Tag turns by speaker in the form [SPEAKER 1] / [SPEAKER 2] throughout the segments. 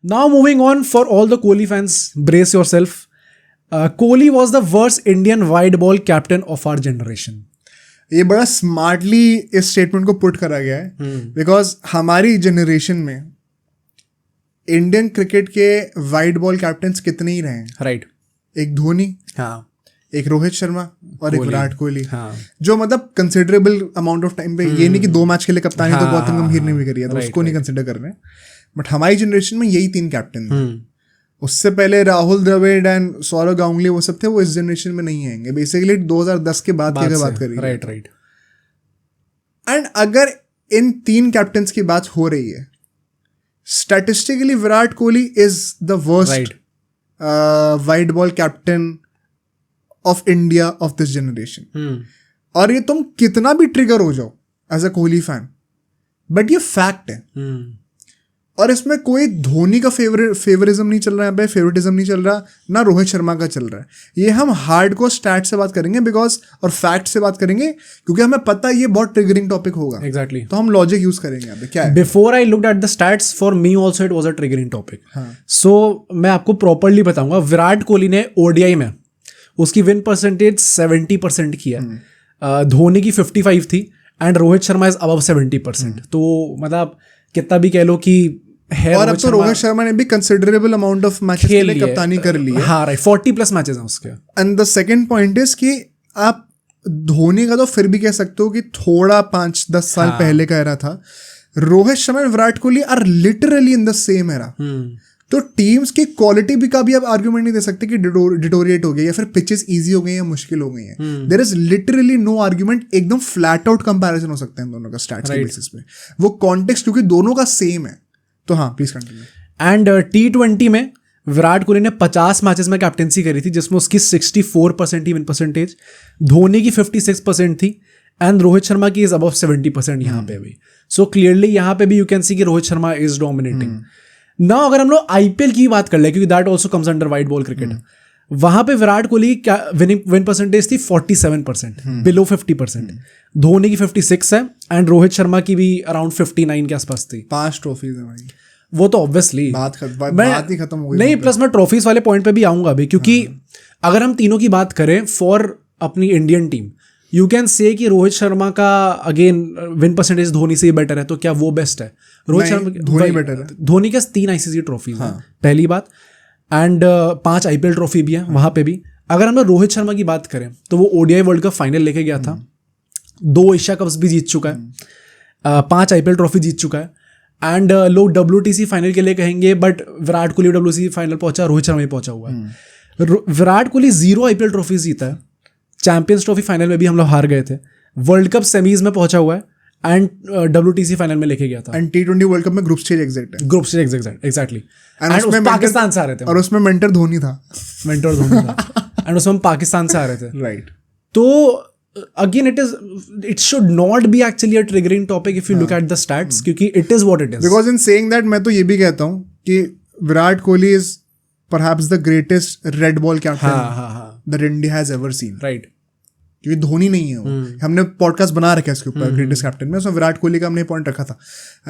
[SPEAKER 1] Now moving on, for all the Kohli fans, brace yourself. Kohli was the worst Indian wide ball captain of our generation.
[SPEAKER 2] ये बड़ा smartly इस statement को put करा गया है because हमारी generation में इंडियन क्रिकेट के वाइड बॉल कैप्टन्स कितने ही रहे हैं.
[SPEAKER 1] राइट.
[SPEAKER 2] एक धोनी,
[SPEAKER 1] हाँ,
[SPEAKER 2] एक रोहित शर्मा और एक विराट कोहली.
[SPEAKER 1] हाँ.
[SPEAKER 2] जो मतलब कंसिडरेबल अमाउंट ऑफ टाइम पे, ये नहीं कि 2 मैच के लिए कप्तानी तो गौतम गंभीर ने भी करी है तो उसको नहीं कंसिडर कर रहे हैं. बट हमारी जनरेशन में यही 3 कैप्टन थे. उससे पहले राहुल द्रविड़ एंड सौरव गांगुली वो सब थे, वो इस जनरेशन में नहीं आएंगे. बेसिकली 2010 के बाद की अगर बात करें.
[SPEAKER 1] Right right.
[SPEAKER 2] एंड अगर इन 3 कैप्टन्स की बात हो रही है, statistically Virat Kohli is the worst white ball captain of India of this generation. और ये तुम कितना भी ट्रिगर हो जाओ as a Kohli fan, but ये फैक्ट है. और इसमें कोई धोनी का फेवरिज्म नहीं चल रहा है, यहाँ पे फेवरेटिज्म नहीं चल रहा, ना रोहित शर्मा का चल रहा है. ये हम हार्डकोर स्टैट से बात करेंगे बिकॉज, और फैक्ट से बात करेंगे क्योंकि हमें पता है ये बहुत ट्रिगरिंग टॉपिक होगा.
[SPEAKER 1] एग्जैक्टली.
[SPEAKER 2] तो हम लॉजिक यूज करेंगे यहाँ पे. क्या है,
[SPEAKER 1] before I looked at the stats, for me also it was a triggering topic. So मैं आपको प्रॉपरली बताऊंगा. विराट कोहली ने ओडीआई में उसकी विन परसेंटेज 70% की है. धोनी की 55 थी and Rohit Sharma is above 70%. तो मतलब कितना भी कह लो कि है.
[SPEAKER 2] और अब तो रोहित शर्मा ने भी कंसिडरेबल अमाउंट ऑफ मैचेस के लिए कप्तानी कर ली है.
[SPEAKER 1] हाँ राइट, 40+ मैचेस हैं उसके.
[SPEAKER 2] And the second point is कि आप धोनी का तो फिर भी कह सकते हो कि थोड़ा 5-10 साल पहले का एरा था. Rohit Sharma and Virat Kohli are literally in the same era. तो टीम्स की क्वालिटी भी का भी आप आर्ग्यूमेंट नहीं दे सकते कि डिटोरिएट हो गई या फिर पिचेस इजी हो गई या मुश्किल हो गई है. There is literally no argument. एकदम फ्लैट आउट कंपैरिजन हो सकता है इन दोनों का स्टैट्स के बेसिस पे. वो कॉन्टेक्स्ट क्योंकि दोनों का सेम है. तो हाँ, प्लीज कंटिन्यू.
[SPEAKER 1] एंड T20 में विराट कोहली ने 50 मैचेस में कैप्टेंसी करी थी जिसमें उसकी 64% ही विन परसेंटेज, धोनी की 56% थी एंड रोहित शर्मा की इज अबव 70% यहाँ पे भी. सो क्लियरली यहाँ पे भी यू कैन सी कि Rohit Sharma is dominating. Now अगर हम लोग आईपीएल की बात कर ले, क्योंकि that also comes under wide ball cricket, वहां पे विराट कोहली विन परसेंटेज थी 47%, बिलो 50%. धोनी की 56 है एंड रोहित शर्मा की भी अराउंड 59 के आसपास थी.
[SPEAKER 2] 5 ट्रॉफीज है भाई.
[SPEAKER 1] वो तो ऑब्वियसली
[SPEAKER 2] बात ही खत्म हो गई.
[SPEAKER 1] नहीं, प्लस मैं ट्रॉफीज वाले पॉइंट पे भी आऊंगा अभी, क्योंकि अगर हम तीनों की बात करें फॉर अपनी Indian team, you can say कि रोहित शर्मा का अगेन विन परसेंटेज धोनी से ही बेटर है. तो क्या वो बेस्ट है? रोहित शर्मा
[SPEAKER 2] धोनी बेटर है.
[SPEAKER 1] धोनी के 3 आईसीसी ट्रॉफीज हैं, पहली बात, एंड 5 आईपीएल ट्रॉफी भी है वहां पे भी. अगर हम लोग रोहित शर्मा की बात करें तो वो ओडीआई वर्ल्ड कप फाइनल लेके गया था, 2 एशिया कप्स भी जीत चुका है, 5 आईपीएल ट्रॉफी जीत चुका है. एंड लोग WTC फाइनल के लिए कहेंगे, but Virat Kohli WTC final पहुंचा, रोहित शर्मा भी पहुंचा हुआ है. विराट कोहली 0 आईपीएल ट्रॉफीज जीता है, चैंपियंस ट्रॉफी फाइनल में भी हम लोग हार गए थे, वर्ल्ड कप सेमीज में पहुंचा हुआ है एंड WTC फाइनल में लेके गया था.
[SPEAKER 2] एंड T20 वर्ल्ड कप में ग्रुप स्टेज एग्जिट है.
[SPEAKER 1] Group stage exactly. एंड उसमें पाकिस्तान से आ रहे थे,
[SPEAKER 2] और उसमें मेंटर धोनी था.
[SPEAKER 1] एंड उसमें हम पाकिस्तान से आ रहे थे.
[SPEAKER 2] राइट.
[SPEAKER 1] तो again it should not be actually a triggering topic if you look at the stats, क्योंकि it is what it is.
[SPEAKER 2] Because in saying that मैं तो ये भी कहता हूँ कि Virat Kohli is perhaps the greatest red ball captain that India has ever seen.
[SPEAKER 1] Right.
[SPEAKER 2] क्योंकि धोनी नहीं है वो. हमने पॉडकास्ट बना रखा है इसके ऊपर ग्रेटेस्ट कैप्टन में, उसमें विराट कोहली का हमने पॉइंट रखा था.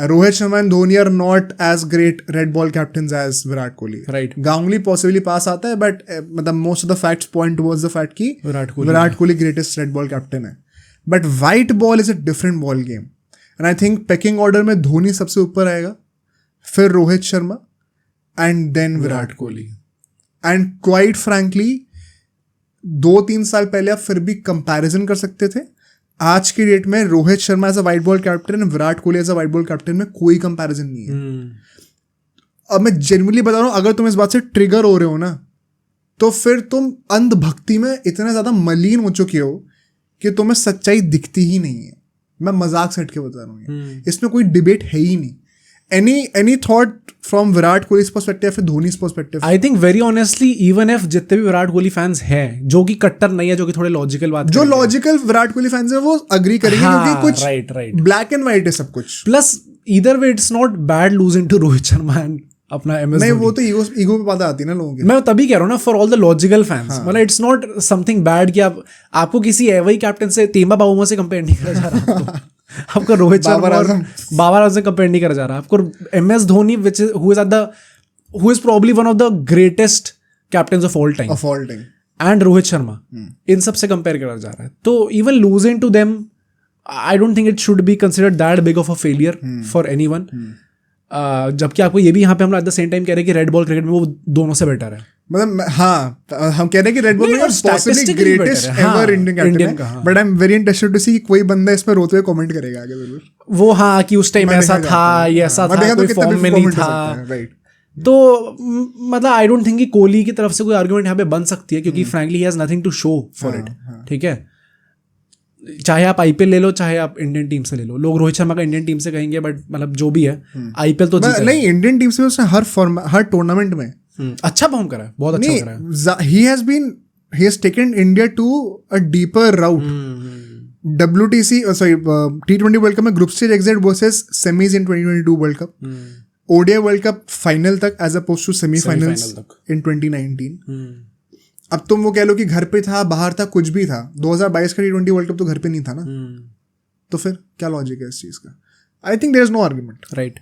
[SPEAKER 2] Rohit Sharma and Dhoni are not as great red ball captains as Virat Kohli.
[SPEAKER 1] Right.
[SPEAKER 2] Ganguly possibly पास आता है, बट मतलब most of the facts point towards the fact कि Virat Kohli greatest red ball captain है. But white ball is a different ball game. And I think pecking order में धोनी सबसे ऊपर आएगा, फिर Rohit Sharma and then Virat Kohli. And quite frankly 2-3 साल पहले आप फिर भी कंपैरिजन कर सकते थे. आज की डेट में Rohit Sharma as a white ball captain, Virat Kohli as a white ball captain में कोई कंपैरिजन नहीं है. अब मैं जेन्युइनली बता रहा हूँ, अगर तुम इस बात से ट्रिगर हो रहे हो ना, तो फिर तुम अंधभक्ति में इतने ज्यादा मलिन हो चुके हो कि तुम्हें सच्चाई दिखती ही नहीं है. मैं मजाक से हट के बता रहा हूँ, इसमें कोई डिबेट है ही नहीं. any thought from Virat Kohli perspective फिर Dhoni perspective?
[SPEAKER 1] I think very honestly even if जितने भी विराट कोहली फैंस हैं जो कि कट्टर नहीं है, जो कि थोड़े लॉजिकल बात,
[SPEAKER 2] जो लॉजिकल विराट कोहली फैंस है वो अग्री करेंगे, क्योंकि कुछ
[SPEAKER 1] राइट
[SPEAKER 2] ब्लैक एंड व्हाइट है सब कुछ.
[SPEAKER 1] Plus either way it's not bad losing to Rohit Sharma and अपना MS
[SPEAKER 2] नहीं, वो तो ईगो पे बात आती है ना लोगों की.
[SPEAKER 1] मैं तभी कह रहा हूँ ना, for all the logical fans, मतलब इट्स नॉट समथिंग बैड कि आपको किसी एवई कैप्टन से तेमा बाबूमा से कंपेयर नहीं करा जा रहा. आपको रोहित शर्मा और बाबर आजम से कंपेयर नहीं करा जा रहा. आपको MS Dhoni who is at the who is probably one of the greatest captains of all time. And Rohit Sharma. इन सब से कंपेयर करा जा रहा है. तो even losing to them, I don't think it should be considered that big of a failure for anyone. जबकि आपको ये भी यहाँ पे हम लोग at the same time कह रहे हैं कि रेड बॉल क्रिकेट में वो दोनों से बेटर है.
[SPEAKER 2] मतलब हाँ, हम कह रहे हैं कि रेड बॉल में possibly greatest ever Indian captain है. But I am very interested to see कोई बंदा इसमें रोते हुए कमेंट करेगा आगे जरूर.
[SPEAKER 1] वो हाँ कि उस टाइम ऐसा था, ये ऐसा था, कोई फॉर्म में नहीं था.
[SPEAKER 2] राइट.
[SPEAKER 1] तो मतलब आई डोंट थिंक कि कोहली की तरफ से कोई आर्गुमेंट यहाँ पे बन सकती है, क्योंकि frankly he has nothing to show for it. ठीक है, चाहे आप आईपीएल ले लो, चाहे आप इंडियन टीम से ले लो. लोग रोहित शर्मा का इंडियन टीम से कहेंगे, बट मतलब जो भी है आईपीएल तो
[SPEAKER 2] नहीं, इंडियन टीम से उसने हर टूर्नामेंट में
[SPEAKER 1] अच्छा परफॉर्म करा है, बहुत अच्छा करा है.
[SPEAKER 2] he has taken India to a deeper route. WTC T20 World Cup में group stage exit versus semis in 2022 world cup. ODI world cup final तक as opposed to semifinals in 2019. अब तुम वो कह लो कि घर पे था, बाहर था, कुछ भी था. 2022 का T20 वर्ल्ड कप तो घर पे नहीं था ना. तो फिर क्या लॉजिक है इस चीज का? I think there is no argument.
[SPEAKER 1] Right.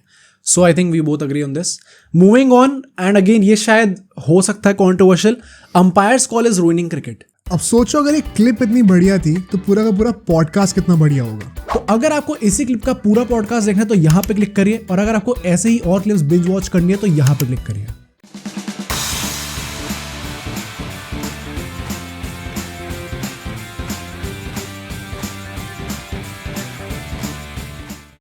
[SPEAKER 1] So I think we both agree on this. Moving on, and again ये शायद हो सकता है controversial, umpire's call is ruining cricket.
[SPEAKER 2] अब सोचो अगर एक क्लिप इतनी बढ़िया थी तो पूरा का पूरा पॉडकास्ट कितना बढ़िया होगा.
[SPEAKER 1] तो अगर आपको इसी क्लिप का पूरा पॉडकास्ट देखना है तो यहाँ पे क्लिक करिए, और अगर आपको ऐसे ही और क्लिप्स बिंज वॉच करनी है तो यहाँ पे क्लिक करिए.